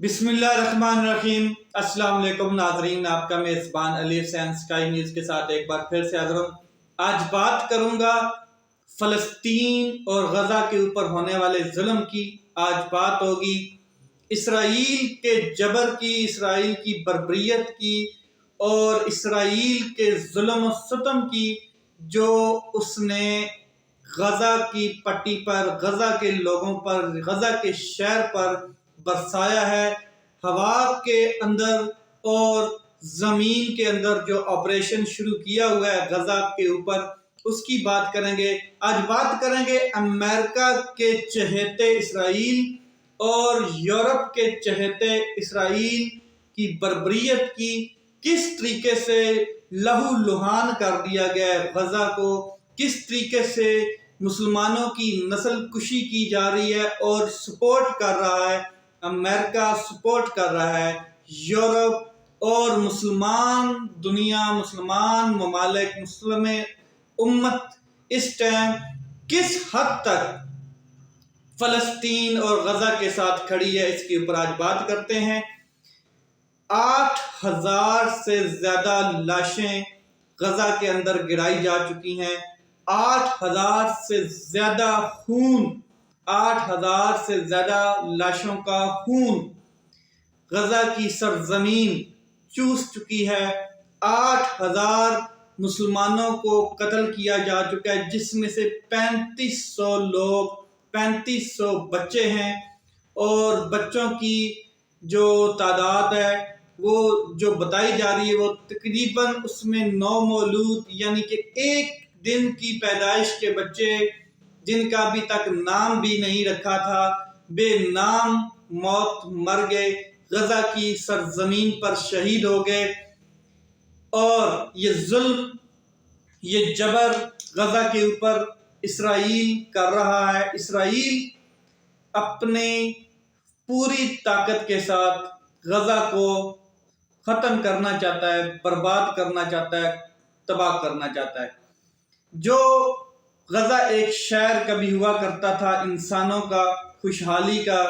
بسم اللہ الرحمن الرحیم۔ السلام علیکم ناظرین، آپ کا میزبان علی حسین سکائی نیوز کے ساتھ ایک بار پھر سے حاضر ہوں۔ آج بات کروں گا فلسطین اور غزہ کے اوپر ہونے والے ظلم کی۔ آج بات ہوگی اسرائیل کے جبر کی، اسرائیل کی بربریت کی اور اسرائیل کے ظلم و ستم کی جو اس نے غزہ کی پٹی پر، غزہ کے لوگوں پر، غزہ کے شہر پر برسایا ہے۔ ہوا کے اندر اور زمین کے اندر جو آپریشن شروع کیا ہوا ہے غزہ کے اوپر، اس کی بات کریں گے۔ آج بات کریں گے امریکہ کے چہیتے اسرائیل اور یورپ کے چہیتے اسرائیل کی بربریت کی، کس طریقے سے لہو لہان کر دیا گیا ہے غزہ کو، کس طریقے سے مسلمانوں کی نسل کشی کی جا رہی ہے اور سپورٹ کر رہا ہے امریکہ، سپورٹ کر رہا ہے یورپ اور مسلمان دنیا، مسلمان ممالک، مسلم امت اس ٹائم کس حد تک فلسطین اور غزہ کے ساتھ کھڑی ہے، اس کے اوپر آج بات کرتے ہیں۔ 8,000 سے زیادہ لاشیں غزہ کے اندر گرائی جا چکی ہیں۔ 8,000 سے زیادہ خون، 8,000 سے زیادہ لاشوں کا خون غزہ کی سرزمین چوس چکی ہے۔ 8,000 مسلمانوں کو قتل کیا جا چکا ہے، جس میں سے 3500 لوگ، 3500 بچے ہیں، اور بچوں کی جو تعداد ہے وہ جو بتائی جا رہی ہے وہ تقریباً اس میں 9 مولود، یعنی کہ ایک دن کی پیدائش کے بچے جن کا ابھی تک نام بھی نہیں رکھا تھا، بے نام موت مر گئے، غزہ کی سرزمین پر شہید ہو گئے۔ اور یہ ظلم، یہ جبر غزہ کے اوپر اسرائیل کر رہا ہے۔ اسرائیل اپنے پوری طاقت کے ساتھ غزہ کو ختم کرنا چاہتا ہے، برباد کرنا چاہتا ہے، تباہ کرنا چاہتا ہے۔ جو غزہ ایک شہر کبھی ہوا کرتا تھا انسانوں کا، خوشحالی کا،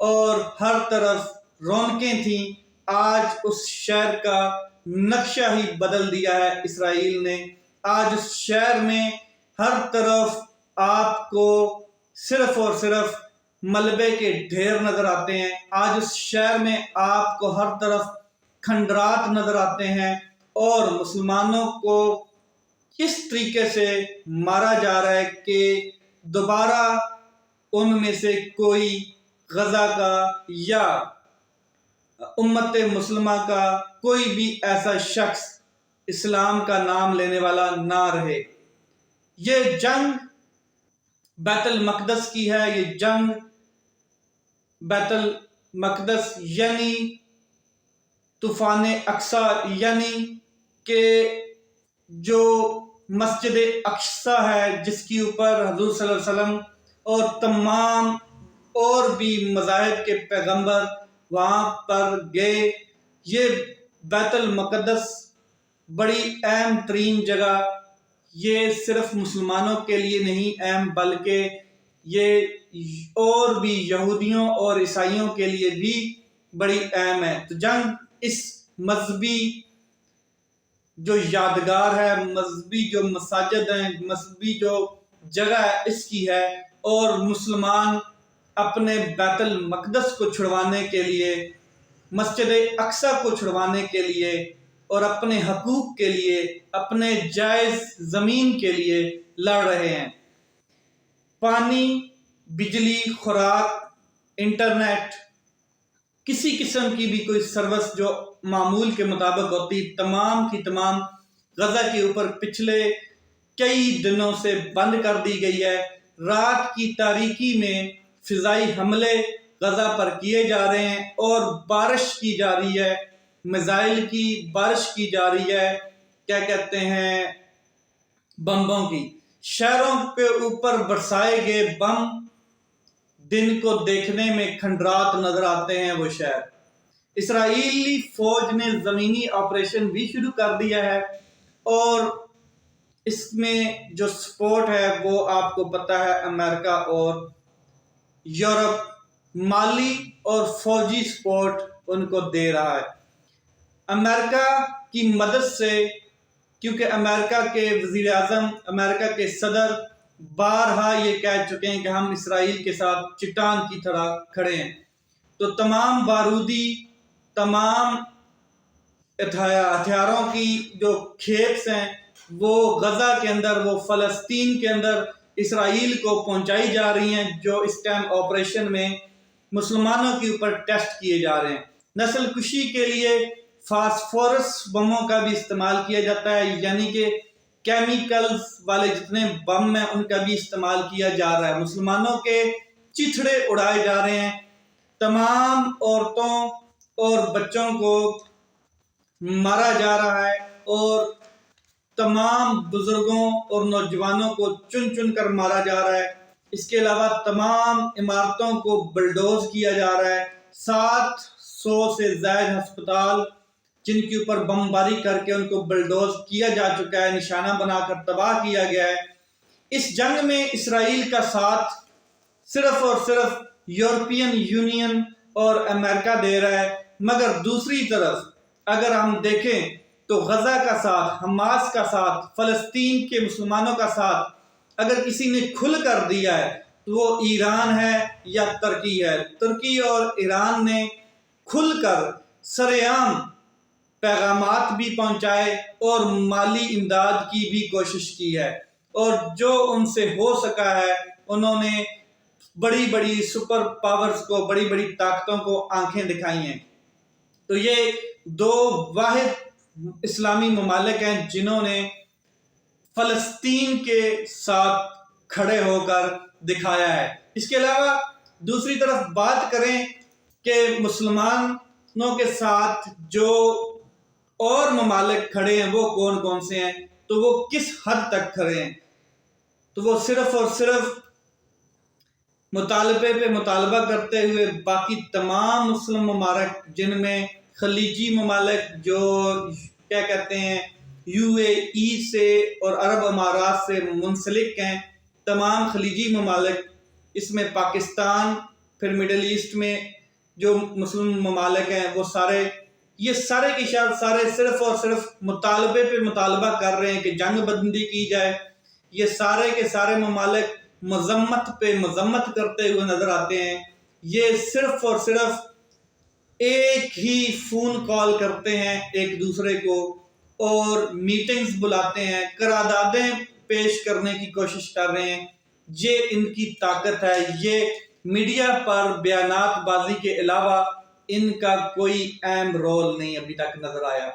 اور ہر طرف رونقیں تھیں، آج اس شہر کا نقشہ ہی بدل دیا ہے اسرائیل نے۔ آج اس شہر میں ہر طرف آپ کو صرف اور صرف ملبے کے ڈھیر نظر آتے ہیں۔ آج اس شہر میں آپ کو ہر طرف کھنڈرات نظر آتے ہیں، اور مسلمانوں کو اس طریقے سے مارا جا رہا ہے کہ دوبارہ ان میں سے کوئی غزہ کا یا امت مسلمہ کا کوئی بھی ایسا شخص اسلام کا نام لینے والا نہ رہے۔ یہ جنگ بیت المقدس کی ہے، یہ جنگ بیت المقدس یعنی طوفان اقصی، یعنی کہ جو مسجد اقصی ہے جس کے اوپر حضور صلی اللہ علیہ وسلم اور تمام اور بھی مذاہب کے پیغمبر وہاں پر گئے۔ یہ بیت المقدس بڑی اہم ترین جگہ، یہ صرف مسلمانوں کے لیے نہیں اہم، بلکہ یہ اور بھی یہودیوں اور عیسائیوں کے لیے بھی بڑی اہم ہے۔ تو جنگ اس مذہبی جو یادگار ہے، مذہبی جو مساجد ہیں، مذہبی جو جگہ ہے، اس کی ہے، اور مسلمان اپنے بیت المقدس کو چھڑوانے کے لیے، مسجد اقصی کو چھڑوانے کے لیے، اور اپنے حقوق کے لیے، اپنے جائز زمین کے لیے لڑ رہے ہیں۔ پانی، بجلی، خوراک، انٹرنیٹ، کسی قسم کی بھی کوئی سروس جو معمول کے مطابق ہوتی، تمام کی تمام غزہ کے اوپر پچھلے کئی دنوں سے بند کر دی گئی ہے۔ رات کی تاریکی میں فضائی حملے غزہ پر کیے جا رہے ہیں، اور بارش کی جا رہی ہے، میزائل کی بارش کی جا رہی ہے، کیا کہتے ہیں، بمبوں کی۔ شہروں کے اوپر برسائے گئے بم دن کو دیکھنے میں کھنڈرات نظر آتے ہیں وہ شہر۔ اسرائیلی فوج نے زمینی آپریشن بھی شروع کر دیا ہے، اور اس میں جو سپورٹ ہے وہ آپ کو پتہ ہے امریکہ اور یورپ مالی اور فوجی سپورٹ ان کو دے رہا ہے۔ امریکہ کی مدد سے، کیونکہ امریکہ کے وزیر اعظم، امریکہ کے صدر بارہا یہ کہہ چکے ہیں کہ ہم اسرائیل کے ساتھ چٹان کی طرح کھڑے ہیں، تو تمام بارودی، تمام ہتھیاروں کی جو کھیپس ہیں وہ غزہ کے اندر، وہ فلسطین کے اندر اسرائیل کو پہنچائی جا رہی ہیں، جو اس ٹائم آپریشن میں مسلمانوں کے اوپر ٹیسٹ کیے جا رہے ہیں۔ نسل کشی کے لیے فاسفورس بموں کا بھی استعمال کیا جاتا ہے، یعنی کہ کیمیکلز والے جتنے بم ہیں ان کا بھی استعمال کیا جا رہا ہے۔ مسلمانوں کے چتھڑے اڑائے جا رہے ہیں، تمام عورتوں اور بچوں کو مارا جا رہا ہے، اور تمام بزرگوں اور نوجوانوں کو چن چن کر مارا جا رہا ہے۔ اس کے علاوہ تمام عمارتوں کو بلڈوز کیا جا رہا ہے۔ 700 سے زائد ہسپتال جن کے اوپر بمباری کر کے ان کو بلڈوز کیا جا چکا ہے، نشانہ بنا کر تباہ کیا گیا ہے۔ اس جنگ میں اسرائیل کا ساتھ صرف اور صرف یورپین یونین اور امریکہ دے رہا ہے، مگر دوسری طرف اگر ہم دیکھیں تو غزہ کا ساتھ، حماس کا ساتھ، فلسطین کے مسلمانوں کا ساتھ اگر کسی نے کھل کر دیا ہے تو وہ ایران ہے یا ترکی ہے۔ ترکی اور ایران نے کھل کر سر عام پیغامات بھی پہنچائے اور مالی امداد کی بھی کوشش کی ہے، اور جو ان سے ہو سکا ہے انہوں نے بڑی بڑی سپر پاورز کو، بڑی بڑی طاقتوں کو آنکھیں دکھائی ہیں۔ تو یہ دو واحد اسلامی ممالک ہیں جنہوں نے فلسطین کے ساتھ کھڑے ہو کر دکھایا ہے۔ اس کے علاوہ دوسری طرف بات کریں کہ مسلمانوں کے ساتھ جو اور ممالک کھڑے ہیں وہ کون کون سے ہیں، تو وہ کس حد تک کھڑے ہیں، تو وہ صرف اور صرف مطالبے پہ مطالبہ کرتے ہوئے باقی تمام مسلم ممالک، جن میں خلیجی ممالک جو کیا کہتے ہیں UAE سے اور عرب امارات سے منسلک ہیں، تمام خلیجی ممالک، اس میں پاکستان، پھر مڈل ایسٹ میں جو مسلم ممالک ہیں وہ سارے، یہ سارے کی سارے صرف اور صرف مطالبے پہ مطالبہ کر رہے ہیں کہ جنگ بندی کی جائے۔ یہ سارے کے سارے ممالک مذمت پہ مذمت کرتے ہوئے نظر آتے ہیں۔ یہ صرف اور صرف ایک ہی فون کال کرتے ہیں ایک دوسرے کو، اور میٹنگز بلاتے ہیں، قراردادیں پیش کرنے کی کوشش کر رہے ہیں۔ یہ ان کی طاقت ہے۔ یہ میڈیا پر بیانات بازی کے علاوہ ان کا کوئی اہم رول نہیں ابھی تک نظر آیا۔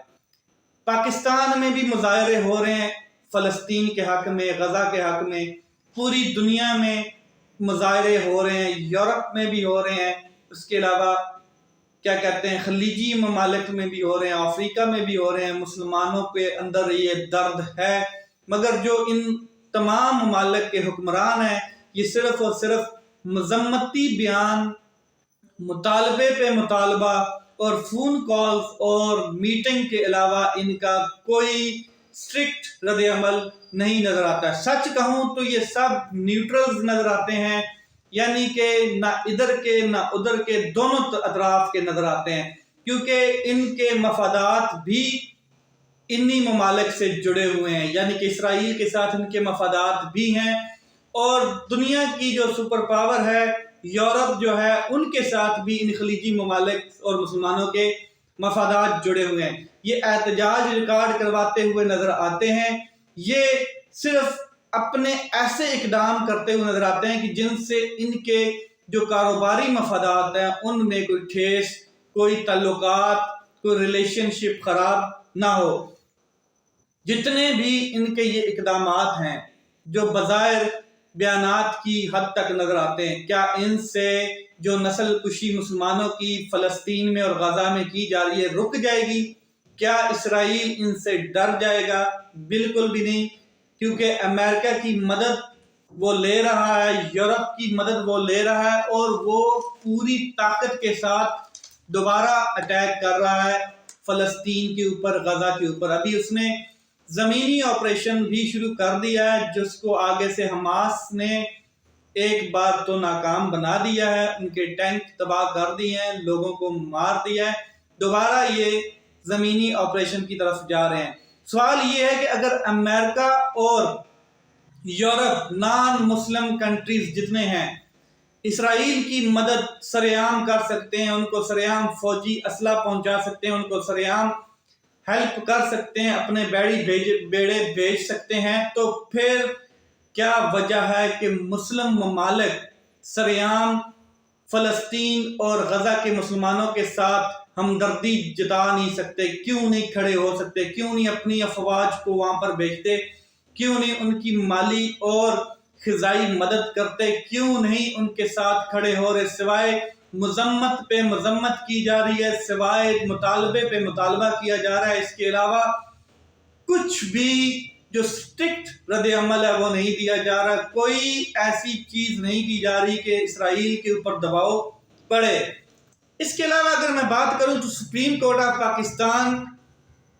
پاکستان میں بھی مظاہرے ہو رہے ہیں فلسطین کے حق میں، غزہ کے حق میں، پوری دنیا میں مظاہرے ہو رہے ہیں، یورپ میں بھی ہو رہے ہیں، اس کے علاوہ کیا کہتے ہیں خلیجی ممالک میں بھی ہو رہے ہیں، افریقہ میں بھی ہو رہے ہیں۔ مسلمانوں کے اندر یہ درد ہے، مگر جو ان تمام ممالک کے حکمران ہیں یہ صرف اور صرف مذمتی بیان، مطالبے پہ مطالبہ اور فون کالز اور میٹنگ کے علاوہ ان کا کوئی سٹرکٹ رد عمل نہیں نظر آتا ہے۔ سچ کہوں تو یہ سب نیوٹرلز نظر آتے ہیں، یعنی کہ نہ ادھر کے نہ ادھر کے، دونوں اطراف کے نظر آتے ہیں، کیونکہ ان کے مفادات بھی انہی ممالک سے جڑے ہوئے ہیں، یعنی کہ اسرائیل کے ساتھ ان کے مفادات بھی ہیں، اور دنیا کی جو سپر پاور ہے یورپ جو ہے، ان کے ساتھ بھی ان خلیجی ممالک اور مسلمانوں کے مفادات جڑے ہوئے ہیں۔ یہ احتجاج ریکارڈ کرواتے ہوئے نظر آتے ہیں، یہ صرف اپنے ایسے اقدام کرتے ہوئے نظر آتے ہیں کہ جن سے ان کے جو کاروباری مفادات ہیں ان میں کوئی ٹھیس، کوئی تعلقات، کوئی ریلیشن شپ خراب نہ ہو۔ جتنے بھی ان کے یہ اقدامات ہیں جو بظاہر بیانات کی حد تک نظر آتے ہیں، کیا ان سے جو نسل کشی مسلمانوں کی فلسطین میں اور غزہ میں کی جا رہی ہے رک جائے گی؟ کیا اسرائیل ان سے ڈر جائے گا؟ بالکل بھی نہیں، کیونکہ امریکہ کی مدد وہ لے رہا ہے، یورپ کی مدد وہ لے رہا ہے، اور وہ پوری طاقت کے ساتھ دوبارہ اٹیک کر رہا ہے فلسطین کے اوپر، غزہ کے اوپر۔ ابھی اس نے زمینی آپریشن بھی شروع کر دیا ہے، جس کو آگے سے حماس نے ایک بار تو ناکام بنا دیا ہے، ان کے ٹینک تباہ کر دیے ہیں، لوگوں کو مار دیا ہے، دوبارہ یہ زمینی آپریشن کی طرف جا رہے ہیں۔ سوال یہ ہے کہ اگر امریکہ اور یورپ نان مسلم کنٹریز جتنے ہیں اسرائیل کی مدد سرعام کر سکتے ہیں، ان کو سرعام فوجی اسلحہ پہنچا سکتے ہیں، ان کو سرعام ہیلپ کر سکتے ہیں، اپنے بیڑے بھیج سکتے ہیں، تو پھر کیا وجہ ہے کہ مسلم ممالک سرعام فلسطین اور غزہ کے مسلمانوں کے ساتھ ہمدردی جتا نہیں سکتے؟ کیوں نہیں کھڑے ہو سکتے؟ کیوں نہیں اپنی افواج کو وہاں پر بھیجتے؟ کیوں نہیں ان کی مالی اور فضائی مدد کرتے؟ کیوں نہیں ان کے ساتھ کھڑے ہو رہے؟ سوائے مذمت پہ مذمت کی جا رہی ہے، سوائے مطالبے پہ مطالبہ کیا جا رہا ہے، اس کے علاوہ کچھ بھی جو سٹرکٹ رد عمل ہے وہ نہیں دیا جا رہا، کوئی ایسی چیز نہیں کی جا رہی کہ اسرائیل کے اوپر دباؤ پڑے۔ اس کے علاوہ اگر میں بات کروں تو سپریم کورٹ آف پاکستان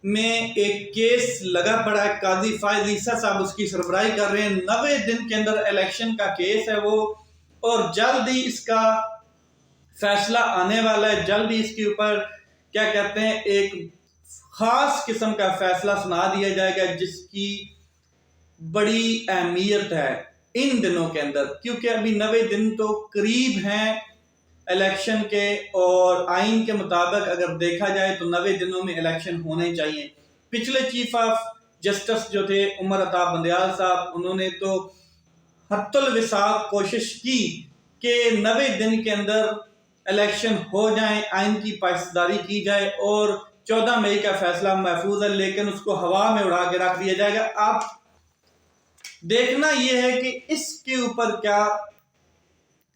میں ایک کیس لگا پڑا ہے، قاضی فائز عیسیٰ صاحب اس کی سربراہی کر رہے ہیں، 90 دن کے اندر الیکشن کا کیس ہے وہ، اور جلد ہی اس کا فیصلہ آنے والا ہے، جلد ہی اس کے اوپر کیا کہتے ہیں ایک خاص قسم کا فیصلہ سنا دیا جائے گا، جس کی بڑی اہمیت ہے ان دنوں کے اندر، کیونکہ ابھی 90 دن تو قریب ہیں الیکشن کے، اور آئین کے مطابق اگر دیکھا جائے تو 90 دنوں میں الیکشن ہونے چاہیے۔ پچھلے چیف آف جسٹس جو تھے عمر عطا بندیال صاحب، انہوں نے تو حتی الوسع کوشش کی کہ 90 دن کے اندر الیکشن ہو جائیں، آئین کی پاسداری کی جائے، اور 14 مئی کا فیصلہ محفوظ ہے، لیکن اس کو ہوا میں اڑا کے رکھ دیا جائے گا۔ اب دیکھنا یہ ہے کہ اس کے اوپر کیا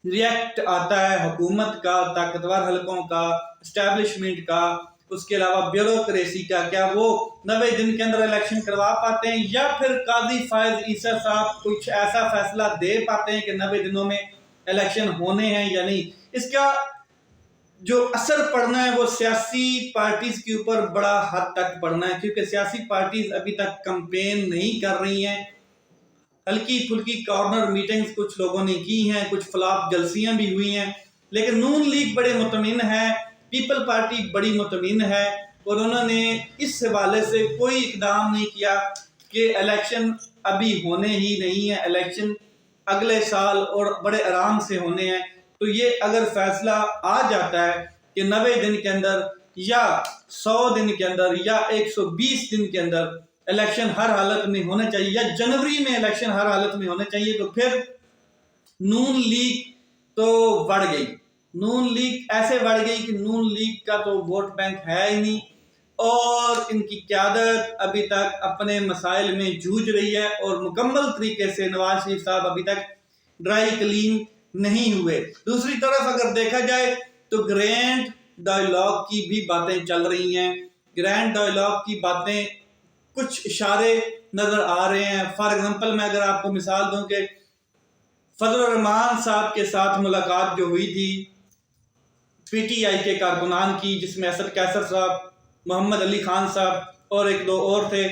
ریئیکٹ آتا ہے حکومت کا، طاقتور حلقوں کا، اسٹیبلشمنٹ کا، اس کے علاوہ بیوروکریسی کا، کیا وہ 90 دن کے اندر الیکشن کروا پاتے ہیں، یا پھر قاضی فائز عیسیٰ صاحب کچھ ایسا فیصلہ دے پاتے ہیں کہ 90 دنوں میں الیکشن ہونے ہیں یا نہیں۔ اس کا جو اثر پڑنا ہے وہ سیاسی پارٹیز کے اوپر بڑا حد تک پڑنا ہے، کیونکہ سیاسی پارٹیز ابھی تک کمپین نہیں کر رہی ہیں، ہلکی پھلکی کارنر میٹنگز کچھ لوگوں نے کی ہیں، کچھ فلاپ جلسیاں بھی ہوئی ہیں، لیکن نون لیگ بڑے مطمئن ہے، پیپل پارٹی بڑی مطمئن ہے، اور انہوں نے اس حوالے سے کوئی اقدام نہیں کیا کہ الیکشن ابھی ہونے ہی نہیں ہے، الیکشن اگلے سال اور بڑے آرام سے ہونے ہیں۔ تو یہ اگر فیصلہ آ جاتا ہے کہ 90 دن کے اندر یا 100 دن کے اندر یا 120 دن کے اندر الیکشن ہر حالت میں ہونا چاہیے، یا جنوری میں الیکشن ہر حالت میں ہونا چاہیے، تو پھر نون لیگ تو بڑھ گئی، نون لیگ ایسے بڑھ گئی کہ نون لیگ کا تو ووٹ بینک ہے ہی نہیں، اور ان کی قیادت ابھی تک اپنے مسائل میں جوجھ رہی ہے، اور مکمل طریقے سے نواز شریف صاحب ابھی تک ڈرائی کلین نہیں ہوئے۔ دوسری طرف اگر دیکھا جائے تو گرینڈ ڈائیلاگ کی بھی باتیں چل رہی ہیں، گرینڈ ڈائیلاگ کی باتیں کچھ اشارے نظر آ رہے ہیں۔ فار ایگزامپل میں اگر آپ کو مثال دوں کہ فضل الرحمان صاحب کے ساتھ ملاقات جو ہوئی تھی پی ٹی آئی کے کارکنان کی، جس میں اسد قیصر صاحب، محمد علی خان صاحب اور ایک دو اور تھے،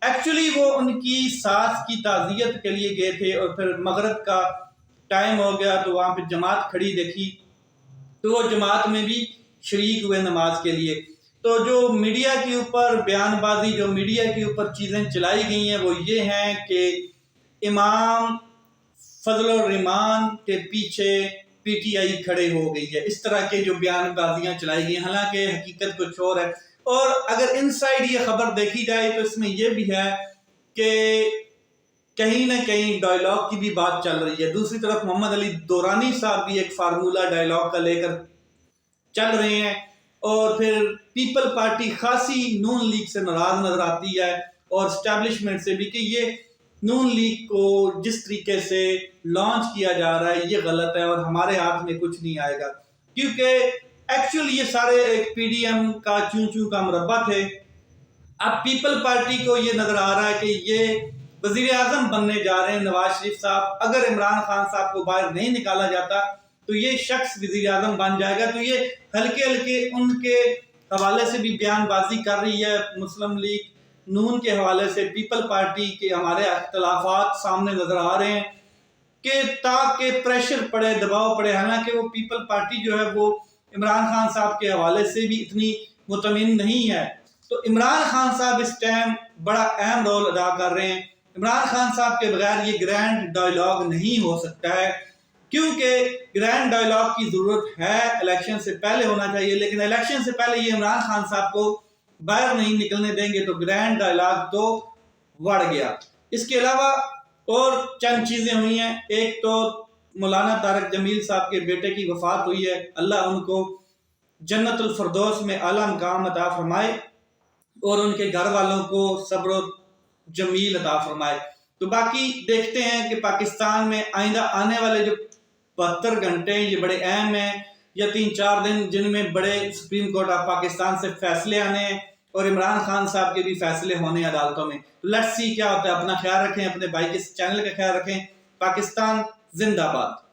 ایکچولی وہ ان کی ساس کی تعزیت کے لیے گئے تھے، اور پھر مغرب کا ٹائم ہو گیا تو وہاں پہ جماعت کھڑی دیکھی تو وہ جماعت میں بھی شریک ہوئے نماز کے لیے۔ تو جو میڈیا کے اوپر بیان بازی، جو میڈیا کے اوپر چیزیں چلائی گئی ہیں وہ یہ ہیں کہ امام فضل الرحمان کے پیچھے پی ٹی آئی کھڑے ہو گئی ہے، اس طرح کے جو بیان بازیاں چلائی گئی ہیں، حالانکہ حقیقت کچھ اور ہے۔ اور اگر ان سائڈ یہ خبر دیکھی جائے تو اس میں یہ بھی ہے کہ کہیں نہ کہیں ڈائیلاگ کی بھی بات چل رہی ہے۔ دوسری طرف محمد علی دورانی صاحب بھی ایک فارمولہ ڈائیلاگ کا لے کر چل رہے ہیں، اور پھر پیپل پارٹی خاصی نون لیگ سے ناراض نظر آتی ہے، اور اسٹیبلشمنٹ سے بھی، کہ یہ نون لیگ کو جس طریقے سے لانچ کیا جا رہا ہے یہ غلط ہے، اور ہمارے ہاتھ میں کچھ نہیں آئے گا، کیونکہ ایکچولی یہ سارے ایک پی ڈی ایم کا چوں چوں کا مربع تھے۔ اب پیپل پارٹی کو یہ نظر آ رہا ہے کہ یہ وزیر اعظم بننے جا رہے ہیں نواز شریف صاحب، اگر عمران خان صاحب کو باہر نہیں نکالا جاتا تو یہ شخص وزیر اعظم بن جائے گا، تو یہ ہلکے ہلکے ان کے حوالے سے بھی بیان بازی کر رہی ہے، مسلم لیگ نون کے حوالے سے پیپل پارٹی کے ہمارے اختلافات سامنے نظر آ رہے ہیں کہ تاکہ پریشر پڑے، دباؤ پڑے، حالانکہ وہ پیپل پارٹی جو ہے وہ عمران خان صاحب کے حوالے سے بھی اتنی مطمئن نہیں ہے۔ تو عمران خان صاحب اس ٹائم بڑا اہم رول ادا کر رہے ہیں۔ عمران خان صاحب کے بغیر یہ گرینڈ ڈائیلاگ نہیں ہو سکتا ہے، کیونکہ گرینڈ ڈائیلاگ کی ضرورت ہے، الیکشن سے پہلے ہونا چاہیے، لیکن الیکشن سے پہلے یہ عمران خان صاحب کو باہر نہیں نکلنے دیں گے تو گرینڈ ڈائیلاگ تو بڑھ گیا۔ اس کے علاوہ اور چند چیزیں ہوئی ہیں۔ ایک تو مولانا طارق جمیل صاحب کے بیٹے کی وفات ہوئی ہے، اللہ ان کو جنت الفردوس میں اعلیٰ مقام عطا فرمائے اور ان کے گھر والوں کو صبر و جمیل عطا فرمائے۔ تو باقی دیکھتے ہیں کہ پاکستان میں آئندہ آنے والے جو 72 گھنٹے یہ بڑے اہم ہیں، یا 3-4 دن جن میں بڑے سپریم کورٹ آف پاکستان سے فیصلے آنے ہیں اور عمران خان صاحب کے بھی فیصلے ہونے ہیں عدالتوں میں۔ لیٹس سی کیا ہوتا ہے۔ اپنا خیال رکھیں، اپنے بھائی کے چینل کا خیال رکھیں۔ پاکستان زندہ باد۔